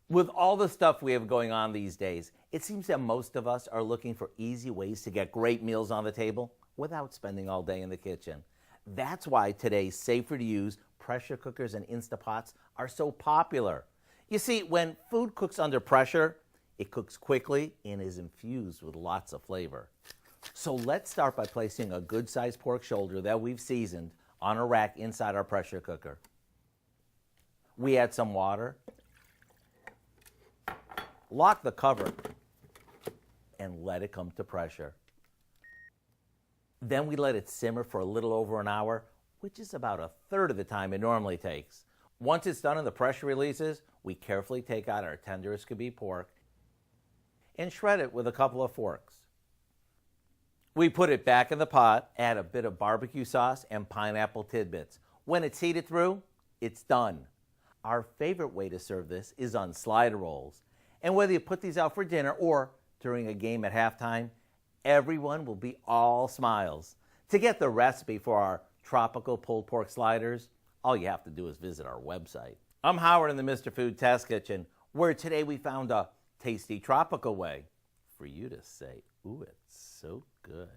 With all the stuff we have going on these days, it seems that most of us are looking for easy ways to get great meals on the table without spending all day in the kitchen. That's why today's safer to use pressure cookers and Instapots are so popular. You see, when food cooks under pressure, it cooks quickly and is infused with lots of flavor. So let's start by placing a good-sized pork shoulder that we've seasoned on a rack inside our pressure cooker. We add some water, lock the cover, and let it come to pressure. Then we let it simmer for a little over an hour, which is about a third of the time it normally takes. Once it's done and the pressure releases, we carefully take out our tender as could be pork and shred it with a couple of forks. We put it back in the pot, add a bit of barbecue sauce and pineapple tidbits. When it's heated through, it's done. Our favorite way to serve this is on slider rolls. And whether you put these out for dinner or during a game at halftime, everyone will be all smiles. To get the recipe for our tropical pulled pork sliders, all you have to do is visit our website. I'm Howard in the Mr. Food Test Kitchen, where today we found a tasty tropical way for you to say, ooh, it's so good.